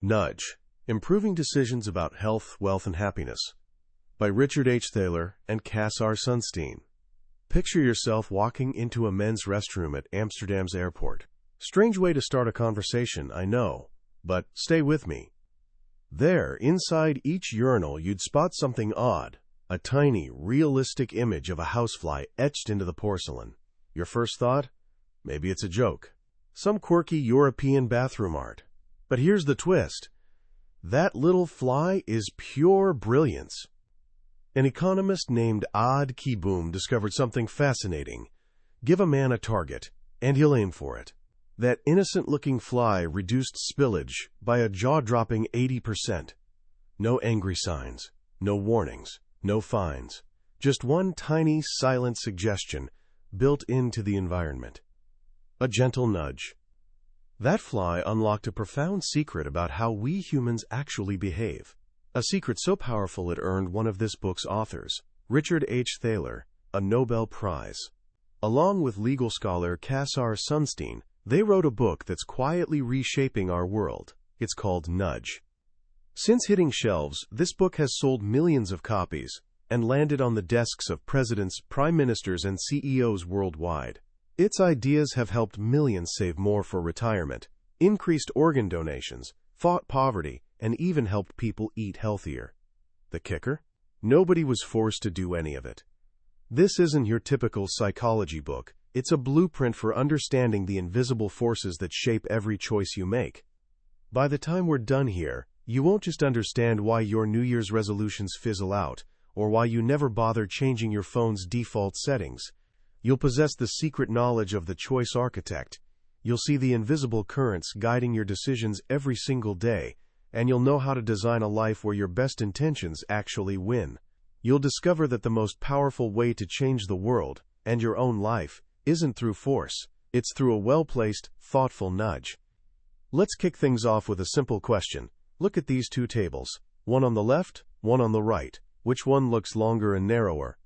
Nudge: Improving Decisions About Health, Wealth, and Happiness by Richard H. Thaler and Cass R. Sunstein. Picture yourself walking into a men's restroom at Amsterdam's airport. Strange way to start a conversation, I know, but stay with me. There, inside each urinal, you'd spot something odd, a tiny, realistic image of a housefly etched into the porcelain. Your first thought? Maybe it's a joke. Some quirky European bathroom art. But here's the twist. That little fly is pure brilliance. An economist named Ad Kiboom discovered something fascinating. Give a man a target, and he'll aim for it. That innocent-looking fly reduced spillage by a jaw-dropping 80%. No angry signs, no warnings, no fines. Just one tiny, silent suggestion built into the environment. A gentle nudge. That fly unlocked a profound secret about how we humans actually behave. A secret so powerful it earned one of this book's authors, Richard H. Thaler, a Nobel Prize. Along with legal scholar Cass R. Sunstein, they wrote a book that's quietly reshaping our world. It's called Nudge. Since hitting shelves, this book has sold millions of copies and landed on the desks of presidents, prime ministers, and CEOs worldwide. Its ideas have helped millions save more for retirement, increased organ donations, fought poverty, and even helped people eat healthier. The kicker? Nobody was forced to do any of it. This isn't your typical psychology book. It's a blueprint for understanding the invisible forces that shape every choice you make. By the time we're done here, you won't just understand why your New Year's resolutions fizzle out, or why you never bother changing your phone's default settings. You'll possess the secret knowledge of the choice architect. You'll see the invisible currents guiding your decisions every single day, and you'll know how to design a life where your best intentions actually win. You'll discover that the most powerful way to change the world, and your own life, isn't through force. It's through a well-placed, thoughtful nudge. Let's kick things off with a simple question. Look at these two tables. One on the left, one on the right. Which one looks longer and narrower?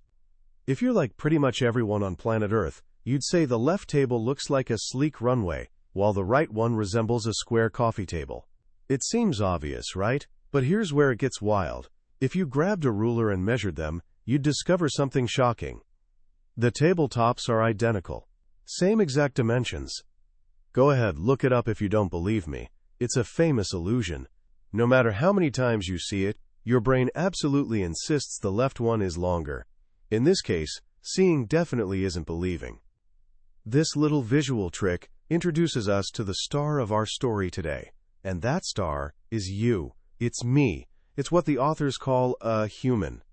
If you're like pretty much everyone on planet Earth, you'd say the left table looks like a sleek runway, while the right one resembles a square coffee table. It seems obvious, right? But here's where it gets wild. If you grabbed a ruler and measured them, you'd discover something shocking. The tabletops are identical. Same exact dimensions. Go ahead, look it up if you don't believe me. It's a famous illusion. No matter how many times you see it, your brain absolutely insists the left one is longer. In this case, seeing definitely isn't believing. This little visual trick introduces us to the star of our story today. And that star is you. It's me. It's what the authors call a human.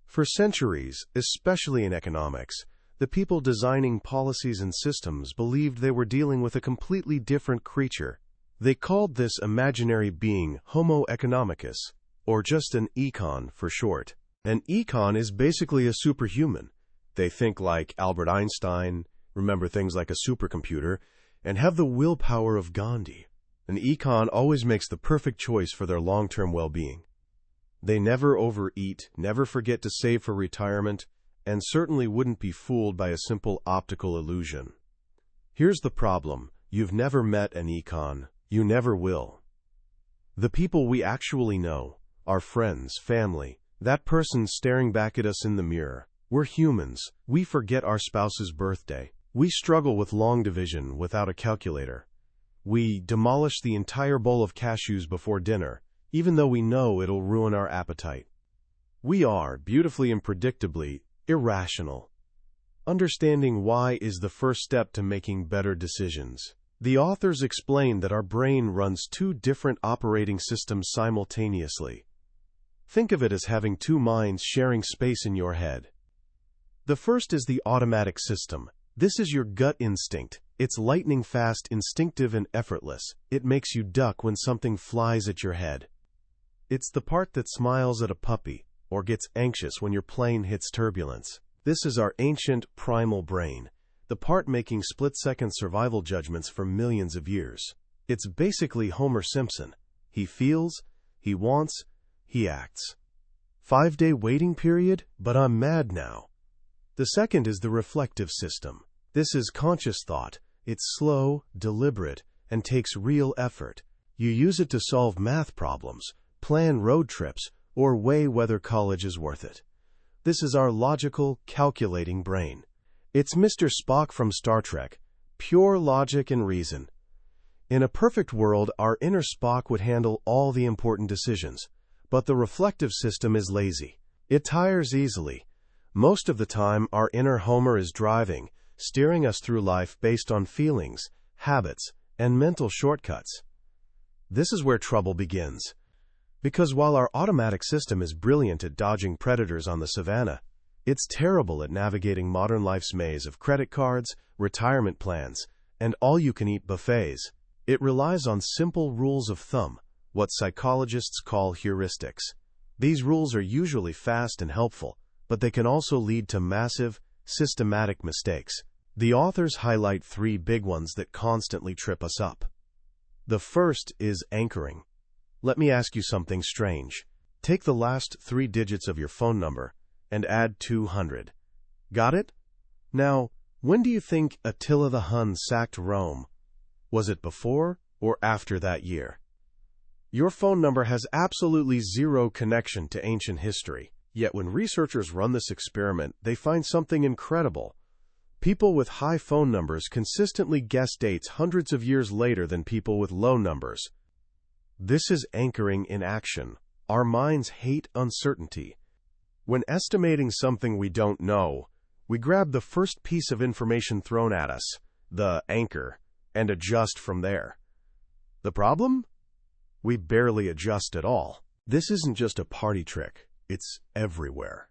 For centuries, especially in economics, the people designing policies and systems believed they were dealing with a completely different creature. They called this imaginary being Homo economicus, or just an econ for short. An econ is basically a superhuman. They think like Albert Einstein, remember things like a supercomputer, and have the willpower of Gandhi. An econ always makes the perfect choice for their long-term well-being. They never overeat, never forget to save for retirement, and certainly wouldn't be fooled by a simple optical illusion. Here's the problem. You've never met an econ. You never will. The people we actually know, our friends, family, that person staring back at us in the mirror. We're humans. We forget our spouse's birthday. We struggle with long division without a calculator. We demolish the entire bowl of cashews before dinner, even though we know it'll ruin our appetite. We are, beautifully and predictably, irrational. Understanding why is the first step to making better decisions. The authors explain that our brain runs two different operating systems simultaneously. Think of it as having two minds sharing space in your head. The first is the automatic system. This is your gut instinct. It's lightning fast, instinctive, and effortless. It makes you duck when something flies at your head. It's the part that smiles at a puppy or gets anxious when your plane hits turbulence. This is our ancient, primal brain, the part making split-second survival judgments for millions of years. It's basically Homer Simpson. He feels, he wants, he acts. 5-day waiting period, but I'm mad now. The second is the reflective system. This is conscious thought. It's slow, deliberate, and takes real effort. You use it to solve math problems, plan road trips, or weigh whether college is worth it. This is our logical, calculating brain. It's Mr. Spock from Star Trek, pure logic and reason. In a perfect world, our inner Spock would handle all the important decisions, but the reflective system is lazy. It tires easily. Most of the time, our inner Homer is driving, steering us through life based on feelings, habits, and mental shortcuts. This is where trouble begins. Because while our automatic system is brilliant at dodging predators on the savannah, it's terrible at navigating modern life's maze of credit cards, retirement plans, and all-you-can-eat buffets. It relies on simple rules of thumb, what psychologists call heuristics. These rules are usually fast and helpful, but they can also lead to massive, systematic mistakes. The authors highlight 3 big ones that constantly trip us up. The first is anchoring. Let me ask you something strange. Take the last 3 digits of your phone number and add 200. Got it? Now, when do you think Attila the Hun sacked Rome? Was it before or after that year? Your phone number has absolutely zero connection to ancient history. Yet when researchers run this experiment, they find something incredible. People with high phone numbers consistently guess dates hundreds of years later than people with low numbers. This is anchoring in action. Our minds hate uncertainty. When estimating something we don't know, we grab the first piece of information thrown at us, the anchor, and adjust from there. The problem? We barely adjust at all. This isn't just a party trick. It's everywhere.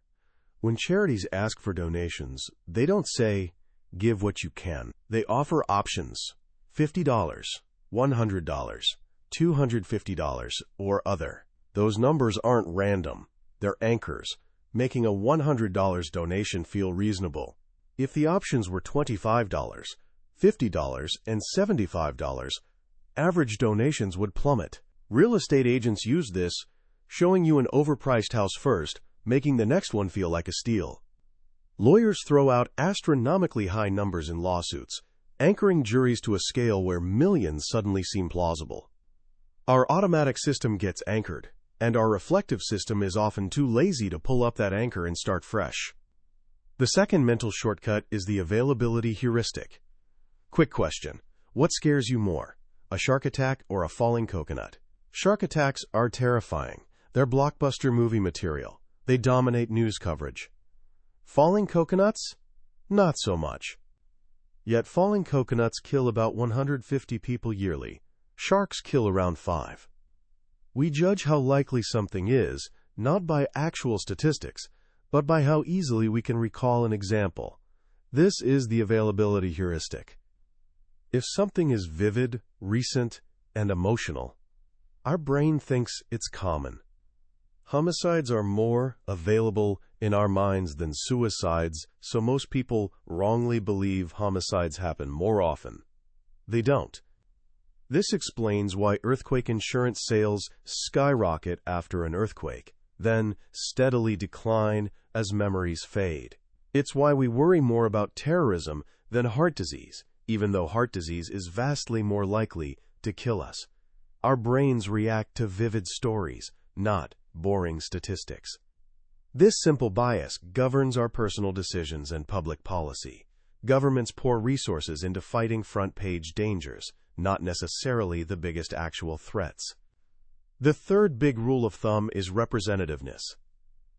When charities ask for donations, they don't say, "Give what you can." They offer options: $50, $100, $250, or other. Those numbers aren't random. They're anchors, making a $100 donation feel reasonable. If the options were $25, $50, and $75, average donations would plummet. Real estate agents use this, showing you an overpriced house first, making the next one feel like a steal. Lawyers throw out astronomically high numbers in lawsuits, anchoring juries to a scale where millions suddenly seem plausible. Our automatic system gets anchored, and our reflective system is often too lazy to pull up that anchor and start fresh. The second mental shortcut is the availability heuristic. Quick question: what scares you more, a shark attack or a falling coconut? Shark attacks are terrifying. They're blockbuster movie material. They dominate news coverage. Falling coconuts? Not so much. Yet falling coconuts kill about 150 people yearly. Sharks kill around 5. We judge how likely something is, not by actual statistics, but by how easily we can recall an example. This is the availability heuristic. If something is vivid, recent, and emotional, our brain thinks it's common. Homicides are more available in our minds than suicides, so most people wrongly believe homicides happen more often. They don't. This explains why earthquake insurance sales skyrocket after an earthquake, then steadily decline as memories fade. It's why we worry more about terrorism than heart disease, even though heart disease is vastly more likely to kill us. Our brains react to vivid stories, not boring statistics. This simple bias governs our personal decisions and public policy. Governments pour resources into fighting front-page dangers, not necessarily the biggest actual threats. The third big rule of thumb is representativeness.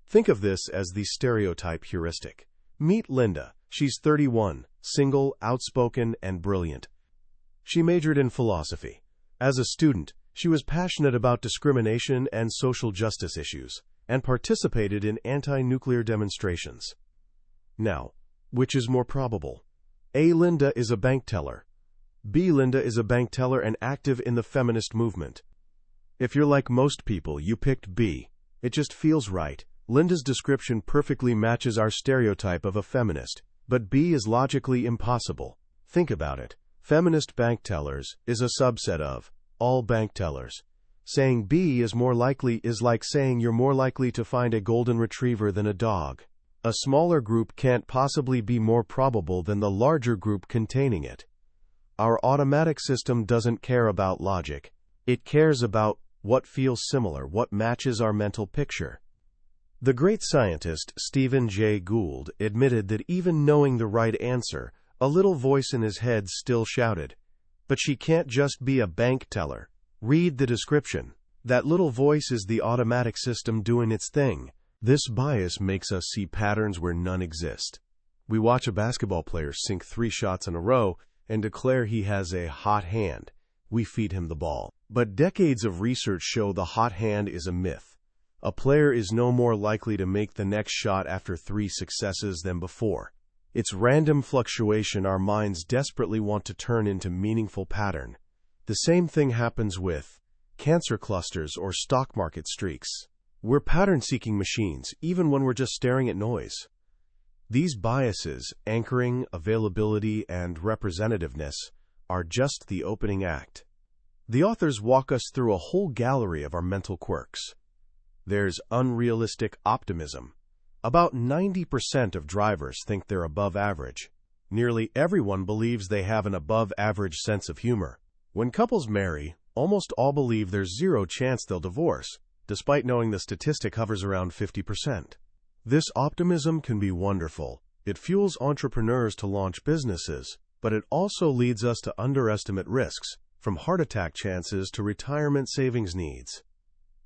Think of this as the stereotype heuristic. Meet Linda. She's 31, single, outspoken, and brilliant. She majored in philosophy. As a student, she was passionate about discrimination and social justice issues, and participated in anti-nuclear demonstrations. Now, which is more probable? A. Linda is a bank teller. B. Linda is a bank teller and active in the feminist movement. If you're like most people, you picked B. It just feels right. Linda's description perfectly matches our stereotype of a feminist, but B is logically impossible. Think about it. Feminist bank tellers is a subset of all bank tellers. Saying B is more likely is like saying you're more likely to find a golden retriever than a dog. A smaller group can't possibly be more probable than the larger group containing it. Our automatic system doesn't care about logic. It cares about what feels similar, what matches our mental picture. The great scientist Stephen Jay Gould admitted that even knowing the right answer, a little voice in his head still shouted, "But she can't just be a bank teller. Read the description." That little voice is the automatic system doing its thing. This bias makes us see patterns where none exist. We watch a basketball player sink 3 shots in a row and declare he has a hot hand. We feed him the ball. But decades of research show the hot hand is a myth. A player is no more likely to make the next shot after 3 successes than before. It's random fluctuation our minds desperately want to turn into meaningful pattern. The same thing happens with cancer clusters or stock market streaks. We're pattern-seeking machines, even when we're just staring at noise. These biases, anchoring, availability, and representativeness, are just the opening act. The authors walk us through a whole gallery of our mental quirks. There's unrealistic optimism. About 90% of drivers think they're above average. Nearly everyone believes they have an above-average sense of humor. When couples marry, almost all believe there's 0 chance they'll divorce, despite knowing the statistic hovers around 50%. This optimism can be wonderful. It fuels entrepreneurs to launch businesses, but it also leads us to underestimate risks, from heart attack chances to retirement savings needs.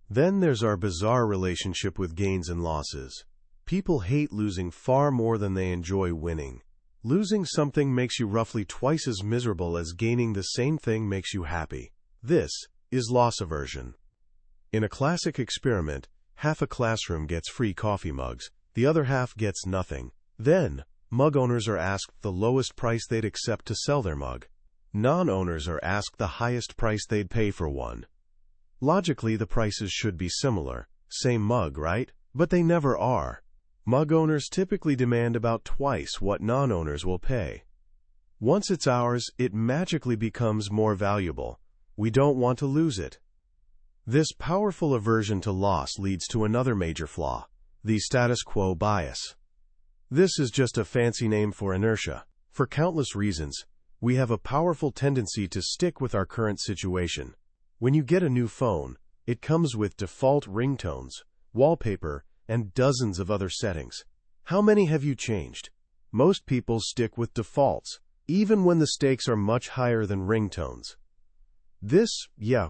Then there's our bizarre relationship with gains and losses. People hate losing far more than they enjoy winning. Losing something makes you roughly twice as miserable as gaining the same thing makes you happy. This is loss aversion. In a classic experiment, half a classroom gets free coffee mugs, the other half gets nothing. Then, mug owners are asked the lowest price they'd accept to sell their mug. Non-owners are asked the highest price they'd pay for one. Logically, the prices should be similar. Same mug, right? But they never are. Mug owners typically demand about twice what non-owners will pay. Once it's ours, it magically becomes more valuable. We don't want to lose it. This powerful aversion to loss leads to another major flaw, the status quo bias. This is just a fancy name for inertia. For countless reasons, we have a powerful tendency to stick with our current situation. When you get a new phone, it comes with default ringtones, wallpaper, and dozens of other settings. How many have you changed? Most people stick with defaults, even when the stakes are much higher than ringtones. This,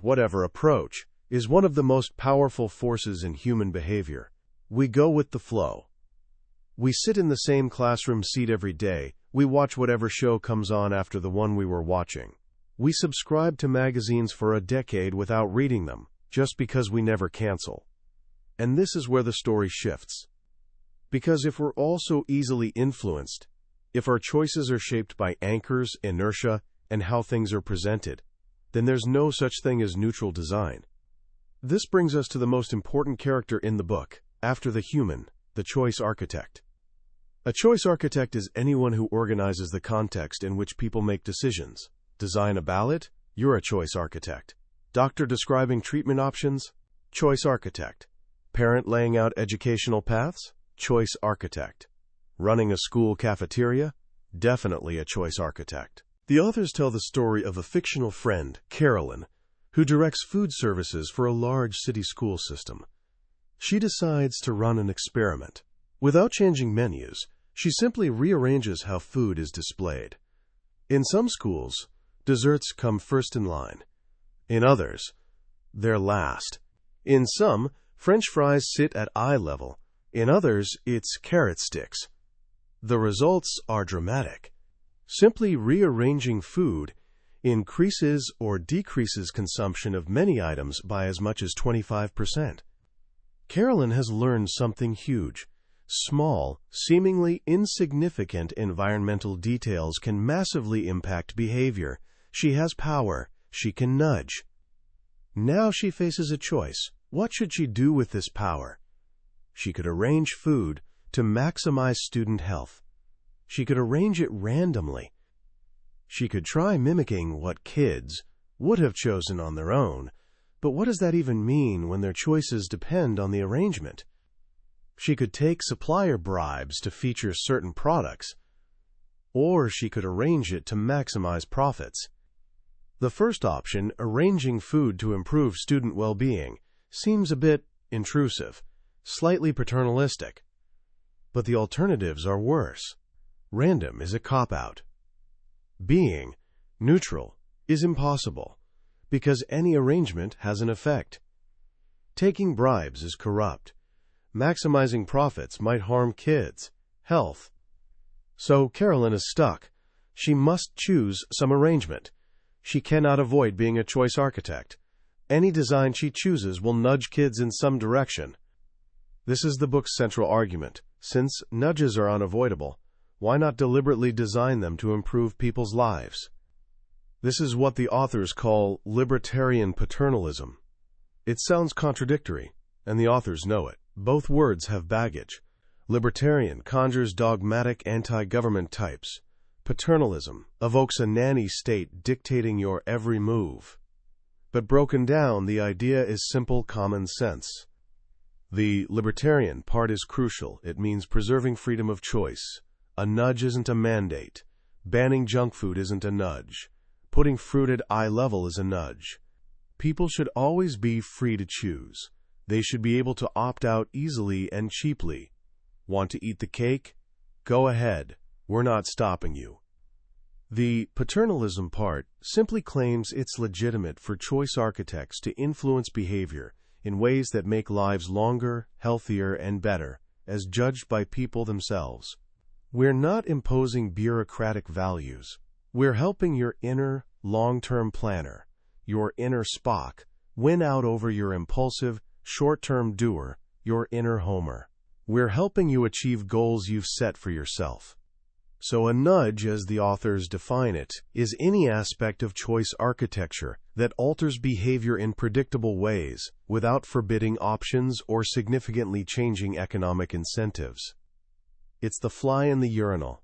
whatever approach, is one of the most powerful forces in human behavior. We go with the flow. We sit in the same classroom seat every day. We watch whatever show comes on after the one we were watching. We subscribe to magazines for a decade without reading them, just because we never cancel. And this is where the story shifts. Because if we're all so easily influenced, if our choices are shaped by anchors, inertia, and how things are presented, then there's no such thing as neutral design. This brings us to the most important character in the book, after the human, the choice architect. A choice architect is anyone who organizes the context in which people make decisions. Design a ballot? You're a choice architect. Doctor describing treatment options? Choice architect. Parent laying out educational paths? Choice architect. Running a school cafeteria? Definitely a choice architect. The authors tell the story of a fictional friend, Carolyn, who directs food services for a large city school system. She decides to run an experiment. Without changing menus, she simply rearranges how food is displayed. In some schools, desserts come first in line. In others, they're last. In some, French fries sit at eye level. In others, it's carrot sticks. The results are dramatic. Simply rearranging food increases or decreases consumption of many items by as much as 25%. Carolyn has learned something huge. Small, seemingly insignificant environmental details can massively impact behavior. She has power. She can nudge. Now she faces a choice. What should she do with this power? She could arrange food to maximize student health. She could arrange it randomly. She could try mimicking what kids would have chosen on their own, but what does that even mean when their choices depend on the arrangement? She could take supplier bribes to feature certain products, or she could arrange it to maximize profits. The first option, arranging food to improve student well-being, seems a bit intrusive, slightly paternalistic. But the alternatives are worse. Random is a cop-out. Being neutral is impossible, because any arrangement has an effect. Taking bribes is corrupt. Maximizing profits might harm kids' health. So Carolyn is stuck. She must choose some arrangement. She cannot avoid being a choice architect. Any design she chooses will nudge kids in some direction. This is the book's central argument. Since nudges are unavoidable, why not deliberately design them to improve people's lives? This is what the authors call libertarian paternalism. It sounds contradictory, and the authors know it. Both words have baggage. Libertarian conjures dogmatic anti-government types. Paternalism evokes a nanny state dictating your every move. But broken down, the idea is simple common sense. The libertarian part is crucial. It means preserving freedom of choice. A nudge isn't a mandate. Banning junk food isn't a nudge. Putting fruit at eye level is a nudge. People should always be free to choose. They should be able to opt out easily and cheaply. Want to eat the cake? Go ahead. We're not stopping you. The paternalism part simply claims it's legitimate for choice architects to influence behavior in ways that make lives longer, healthier, and better, as judged by people themselves. We're not imposing bureaucratic values. We're helping your inner, long-term planner, your inner Spock, win out over your impulsive, short-term doer, your inner Homer. We're helping you achieve goals you've set for yourself. So a nudge, as the authors define it, is any aspect of choice architecture that alters behavior in predictable ways without forbidding options or significantly changing economic incentives. It's the fly in the urinal.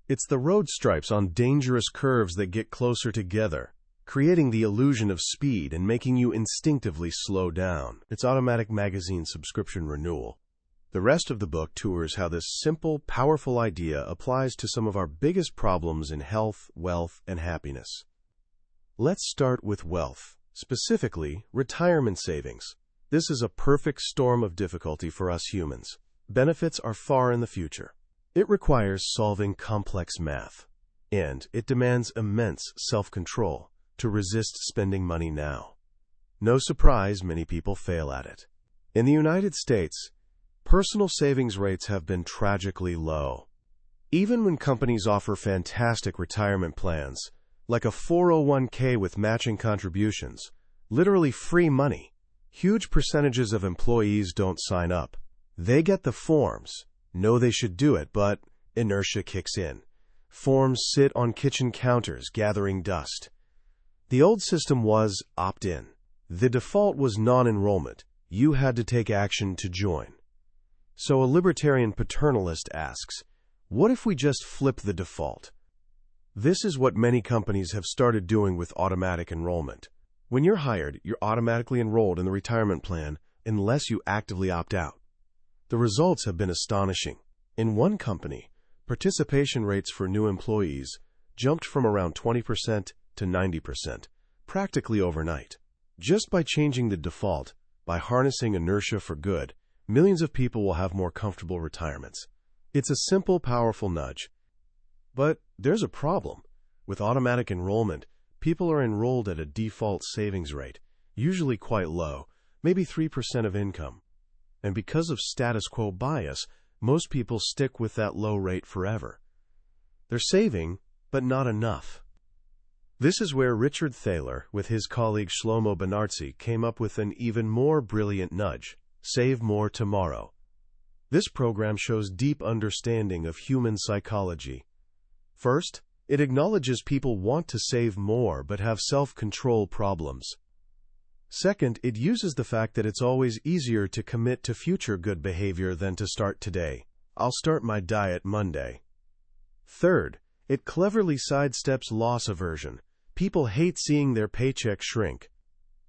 It's the road stripes on dangerous curves that get closer together, creating the illusion of speed and making you instinctively slow down. It's automatic magazine subscription renewal. The rest of the book tours how this simple, powerful idea applies to some of our biggest problems in health, wealth, and happiness. Let's start with wealth, specifically retirement savings. This is a perfect storm of difficulty for us humans. Benefits are far in the future. It requires solving complex math, and it demands immense self-control to resist spending money now. No surprise, many people fail at it. In the United States, personal savings rates have been tragically low. Even when companies offer fantastic retirement plans, like a 401k with matching contributions, literally free money, huge percentages of employees don't sign up. They get the forms, know they should do it, but inertia kicks in. Forms sit on kitchen counters gathering dust. The old system was opt-in. The default was non-enrollment. You had to take action to join. So a libertarian paternalist asks, what if we just flip the default? This is what many companies have started doing with automatic enrollment. When you're hired, you're automatically enrolled in the retirement plan unless you actively opt out. The results have been astonishing. In one company, participation rates for new employees jumped from around 20% to 90%, practically overnight. Just by changing the default, by harnessing inertia for good, millions of people will have more comfortable retirements. It's a simple, powerful nudge. But there's a problem. With automatic enrollment, people are enrolled at a default savings rate, usually quite low, maybe 3% of income. And because of status quo bias, most people stick with that low rate forever. They're saving, but not enough. This is where Richard Thaler, with his colleague Shlomo Benartzi, came up with an even more brilliant nudge: Save More Tomorrow. This program shows deep understanding of human psychology. First, it acknowledges people want to save more but have self-control problems. Second, it uses the fact that it's always easier to commit to future good behavior than to start today. I'll start my diet Monday. Third, it cleverly sidesteps loss aversion. People hate seeing their paycheck shrink.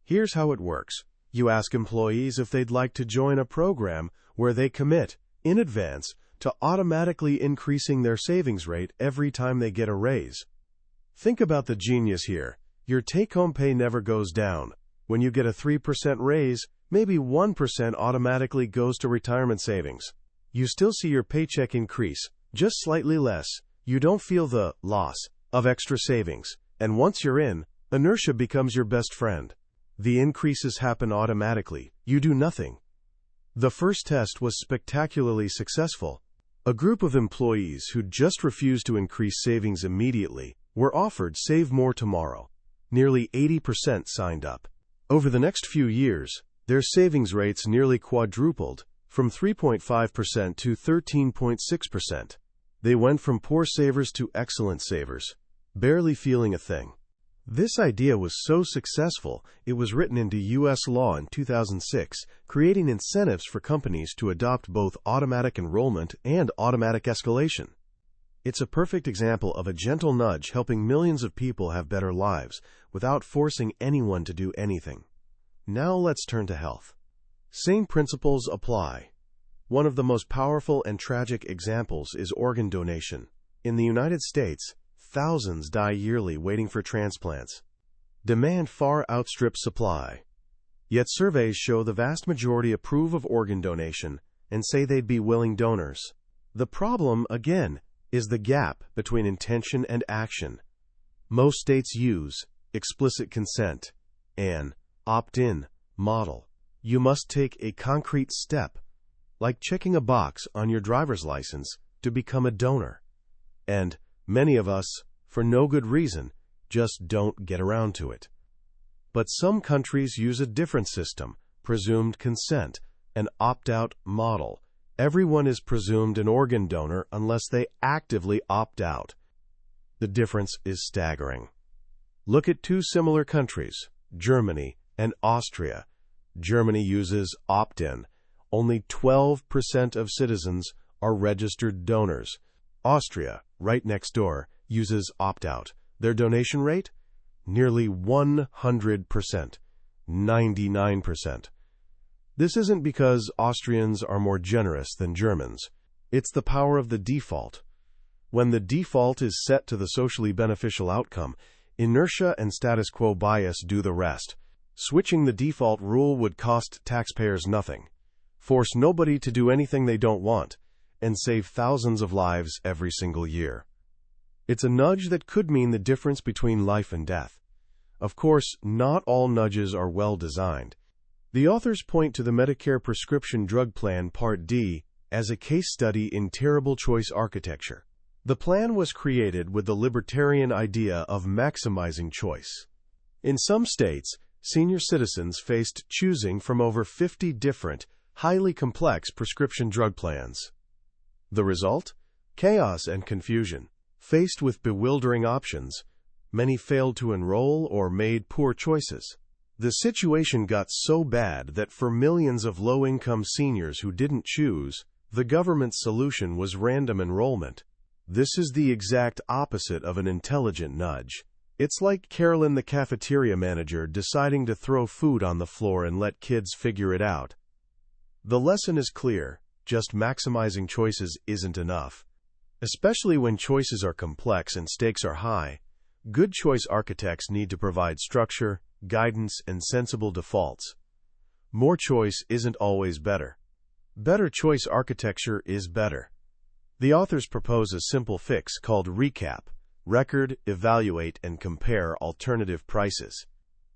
Here's how it works. You ask employees if they'd like to join a program where they commit, in advance, to automatically increasing their savings rate every time they get a raise. Think about the genius here. Your take-home pay never goes down. When you get a 3% raise, maybe 1% automatically goes to retirement savings. You still see your paycheck increase, just slightly less. You don't feel the loss of extra savings. And once you're in, inertia becomes your best friend. The increases happen automatically. You do nothing. The first test was spectacularly successful. A group of employees who just refused to increase savings immediately were offered Save More Tomorrow. Nearly 80% signed up. Over the next few years, their savings rates nearly quadrupled, from 3.5% to 13.6%. They went from poor savers to excellent savers, barely feeling a thing. This idea was so successful, it was written into U.S. law in 2006, creating incentives for companies to adopt both automatic enrollment and automatic escalation. It's a perfect example of a gentle nudge helping millions of people have better lives without forcing anyone to do anything. Now let's turn to health. Same principles apply. One of the most powerful and tragic examples is organ donation. In the United States, thousands die yearly waiting for transplants. Demand far outstrips supply. Yet surveys show the vast majority approve of organ donation and say they'd be willing donors. The problem, again, is the gap between intention and action. Most states use explicit consent, an opt-in model. You must take a concrete step, like checking a box on your driver's license, to become a donor. And many of us, for no good reason, just don't get around to it. But some countries use a different system, presumed consent, an opt-out model. Everyone is presumed an organ donor unless they actively opt out. The difference is staggering. Look at two similar countries, Germany and Austria. Germany uses opt-in. Only 12% of citizens are registered donors. Austria, right next door, uses opt-out. Their donation rate? Nearly 100%, 99%. This isn't because Austrians are more generous than Germans. It's the power of the default. When the default is set to the socially beneficial outcome, inertia and status quo bias do the rest. Switching the default rule would cost taxpayers nothing, force nobody to do anything they don't want, and save thousands of lives every single year. It's a nudge that could mean the difference between life and death. Of course, not all nudges are well designed. The authors point to the Medicare Prescription Drug Plan Part D as a case study in terrible choice architecture. The plan was created with the libertarian idea of maximizing choice. In some states, senior citizens faced choosing from over 50 different, highly complex prescription drug plans. The result? Chaos and confusion. Faced with bewildering options, many failed to enroll or made poor choices. The situation got so bad that for millions of low-income seniors who didn't choose, the government's solution was random enrollment. This is the exact opposite of an intelligent nudge. It's like Carolyn, the cafeteria manager, deciding to throw food on the floor and let kids figure it out. The lesson is clear: just maximizing choices isn't enough. Especially when choices are complex and stakes are high, good choice architects need to provide structure, guidance, and sensible defaults. More choice isn't always better. Better choice architecture is better. The authors propose a simple fix called RECAP: record, evaluate, and compare alternative prices.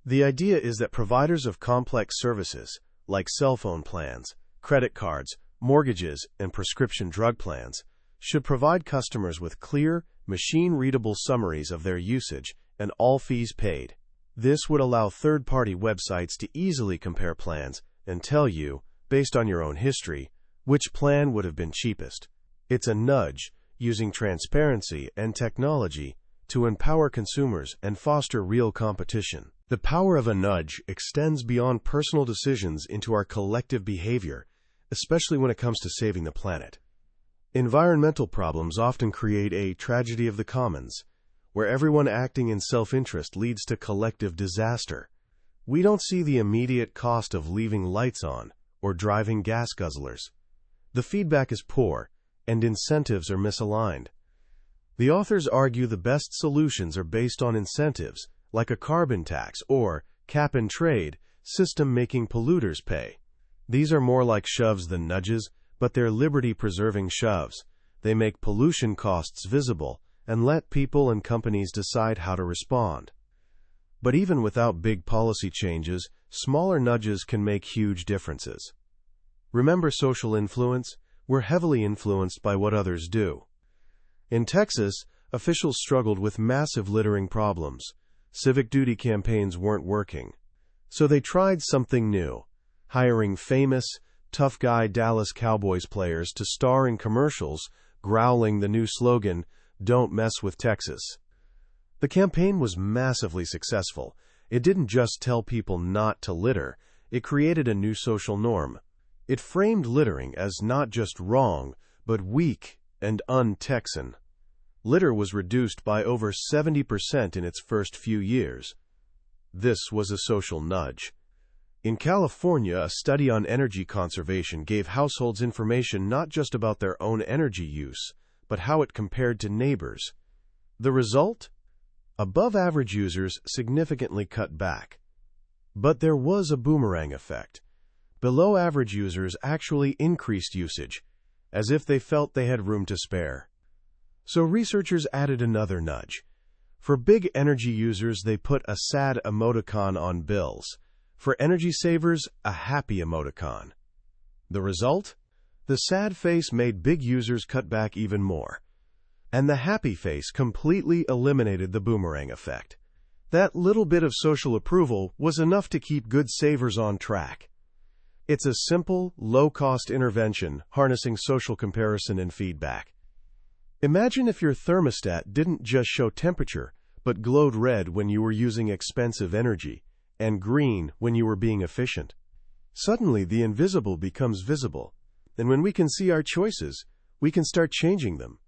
The idea is that providers of complex services, like cell phone plans, credit cards, mortgages, and prescription drug plans, should provide customers with clear, machine-readable summaries of their usage and all fees paid. This would allow third-party websites to easily compare plans and tell you, based on your own history, which plan would have been cheapest. It's a nudge, using transparency and technology to empower consumers and foster real competition. The power of a nudge extends beyond personal decisions into our collective behavior, especially when it comes to saving the planet. Environmental problems often create a tragedy of the commons, where everyone acting in self-interest leads to collective disaster. We don't see the immediate cost of leaving lights on or driving gas guzzlers. The feedback is poor, and incentives are misaligned. The authors argue the best solutions are based on incentives, like a carbon tax or cap-and-trade system making polluters pay. These are more like shoves than nudges, but they're liberty-preserving shoves. They make pollution costs visible and let people and companies decide how to respond. But even without big policy changes, smaller nudges can make huge differences. Remember social influence? We're heavily influenced by what others do. In Texas, officials struggled with massive littering problems. Civic duty campaigns weren't working. So they tried something new, hiring famous, tough-guy Dallas Cowboys players to star in commercials, growling the new slogan, "Don't mess with Texas." The campaign was massively successful. It didn't just tell people not to litter, it created a new social norm. It framed littering as not just wrong, but weak and un-Texan. Litter was reduced by over 70% in its first few years. This was a social nudge. In California, a study on energy conservation gave households information not just about their own energy use, but how it compared to neighbors. The result? Above-average users significantly cut back. But there was a boomerang effect. Below-average users actually increased usage, as if they felt they had room to spare. So researchers added another nudge. For big energy users, they put a sad emoticon on bills. For energy savers, a happy emoticon. The result? The sad face made big users cut back even more. And the happy face completely eliminated the boomerang effect. That little bit of social approval was enough to keep good savers on track. It's a simple, low-cost intervention harnessing social comparison and feedback. Imagine if your thermostat didn't just show temperature, but glowed red when you were using expensive energy, and green when you were being efficient. Suddenly, the invisible becomes visible, and when we can see our choices, we can start changing them.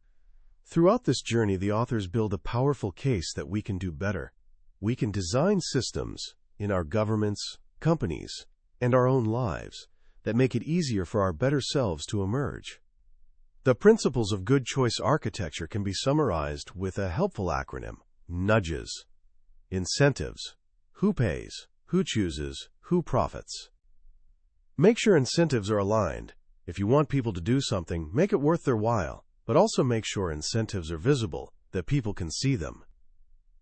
Throughout this journey, the authors build a powerful case that we can do better. We can design systems in our governments, companies, and our own lives that make it easier for our better selves to emerge. The principles of good choice architecture can be summarized with a helpful acronym: nudges, incentives, who pays, who chooses, who profits. Make sure incentives are aligned. If you want people to do something, make it worth their while, but also make sure incentives are visible, that people can see them.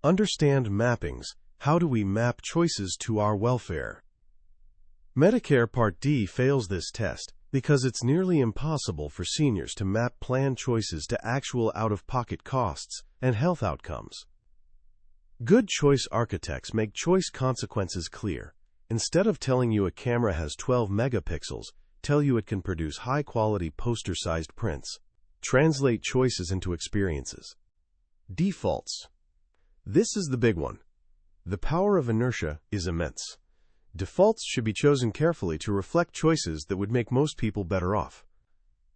Understand mappings. How do we map choices to our welfare? Medicare Part D fails this test because it's nearly impossible for seniors to map plan choices to actual out-of-pocket costs and health outcomes. Good choice architects make choice consequences clear. Instead of telling you a camera has 12 megapixels, tell you it can produce high-quality poster-sized prints. Translate choices into experiences. Defaults. This is the big one. The power of inertia is immense. Defaults should be chosen carefully to reflect choices that would make most people better off.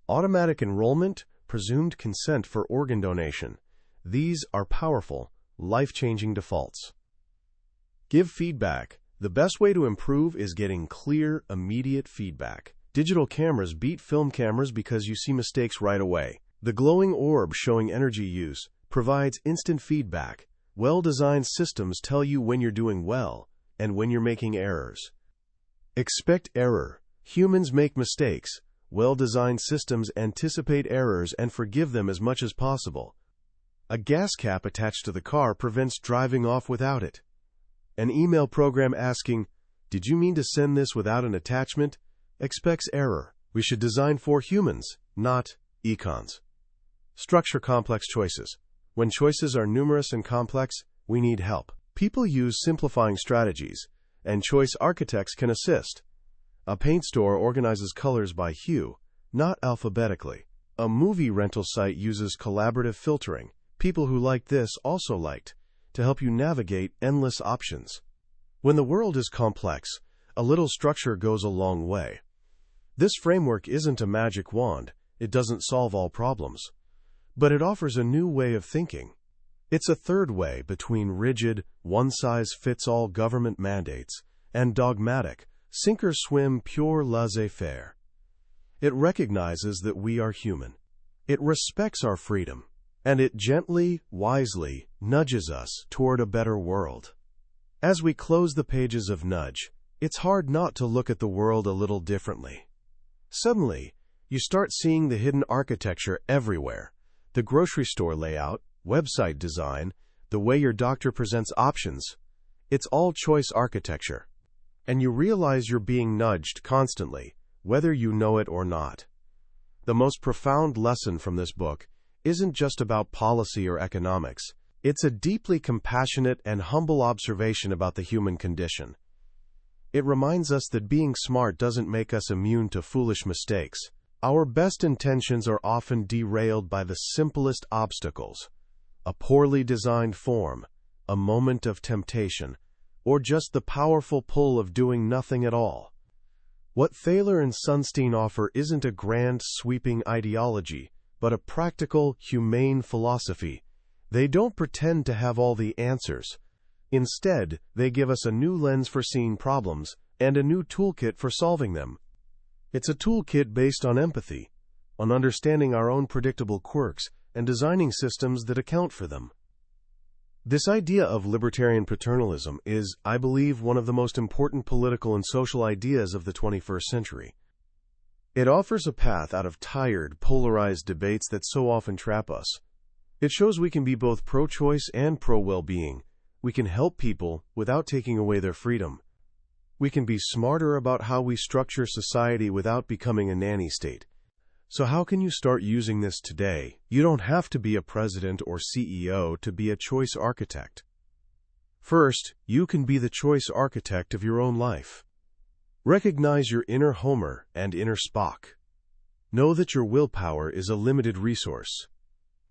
Automatic enrollment, presumed consent for organ donation. These are powerful, life-changing defaults. Give feedback. The best way to improve is getting clear, immediate feedback. Digital cameras beat film cameras because you see mistakes right away. The glowing orb showing energy use provides instant feedback. Well-designed systems tell you when you're doing well and when you're making errors. Expect error. Humans make mistakes. Well-designed systems anticipate errors and forgive them as much as possible. A gas cap attached to the car prevents driving off without it. An email program asking, "Did you mean to send this without an attachment?" expects error. We should design for humans, not econs. Structure complex choices. When choices are numerous and complex, we need help. People use simplifying strategies, and choice architects can assist. A paint store organizes colors by hue, not alphabetically. A movie rental site uses collaborative filtering. People who liked this also liked, to help you navigate endless options. When the world is complex, a little structure goes a long way. This framework isn't a magic wand. It doesn't solve all problems. But it offers a new way of thinking. It's a third way between rigid, one-size-fits-all government mandates and dogmatic, sink-or-swim, pure laissez-faire. It recognizes that we are human. It respects our freedom, and it gently, wisely nudges us toward a better world. As we close the pages of Nudge, it's hard not to look at the world a little differently. Suddenly, you start seeing the hidden architecture everywhere. The grocery store layout, website design, the way your doctor presents options. It's all choice architecture. And you realize you're being nudged constantly, whether you know it or not. The most profound lesson from this book isn't just about policy or economics. It's a deeply compassionate and humble observation about the human condition. It reminds us that being smart doesn't make us immune to foolish mistakes. Our best intentions are often derailed by the simplest obstacles: a poorly designed form, a moment of temptation, or just the powerful pull of doing nothing at all. What Thaler and Sunstein offer isn't a grand, sweeping ideology, but a practical, humane philosophy. They don't pretend to have all the answers. Instead, they give us a new lens for seeing problems and a new toolkit for solving them. It's a toolkit based on empathy, on understanding our own predictable quirks and designing systems that account for them. This idea of libertarian paternalism is, I believe, one of the most important political and social ideas of the 21st century. It offers a path out of tired, polarized debates that so often trap us. It shows we can be both pro-choice and pro-well-being. We can help people without taking away their freedom. We can be smarter about how we structure society without becoming a nanny state. So how can you start using this today? You don't have to be a president or CEO to be a choice architect. First, you can be the choice architect of your own life. Recognize your inner Homer and inner Spock. Know that your willpower is a limited resource.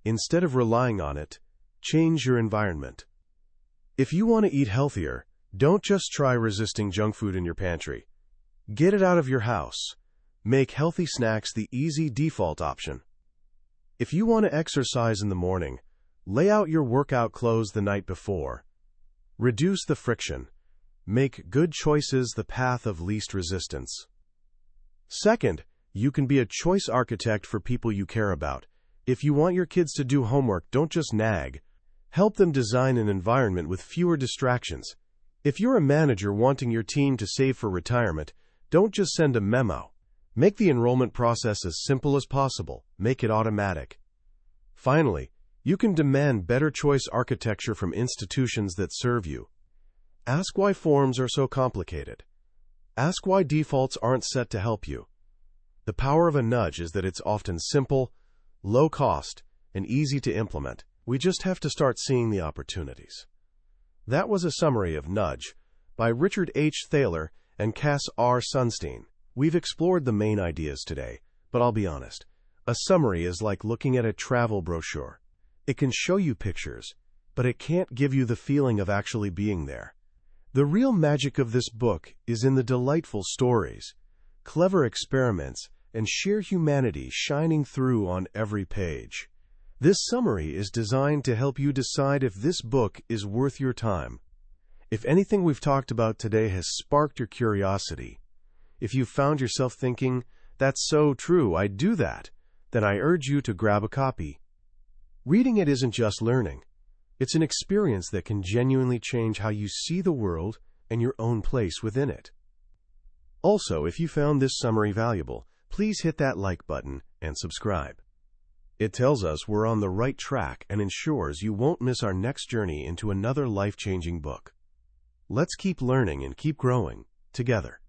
Instead of relying on it, change your environment. If you want to eat healthier, don't just try resisting junk food in your pantry. Get it out of your house. Make healthy snacks the easy default option. If you want to exercise in the morning, lay out your workout clothes the night before. Reduce the friction. Make good choices the path of least resistance. Second, you can be a choice architect for people you care about. If you want your kids to do homework, don't just nag. Help them design an environment with fewer distractions. If you're a manager wanting your team to save for retirement, don't just send a memo. Make the enrollment process as simple as possible. Make it automatic. Finally, you can demand better choice architecture from institutions that serve you. Ask why forms are so complicated. Ask why defaults aren't set to help you. The power of a nudge is that it's often simple, low cost, and easy to implement. We just have to start seeing the opportunities. That was a summary of Nudge by Richard H. Thaler and Cass R. Sunstein. We've explored the main ideas today, but I'll be honest. A summary is like looking at a travel brochure. It can show you pictures, but it can't give you the feeling of actually being there. The real magic of this book is in the delightful stories, clever experiments, and sheer humanity shining through on every page. This summary is designed to help you decide if this book is worth your time. If anything we've talked about today has sparked your curiosity, if you found yourself thinking, "That's so true, I'd do that," then I urge you to grab a copy. Reading it isn't just learning. It's an experience that can genuinely change how you see the world and your own place within it. Also, if you found this summary valuable, please hit that like button and subscribe. It tells us we're on the right track and ensures you won't miss our next journey into another life-changing book. Let's keep learning and keep growing together.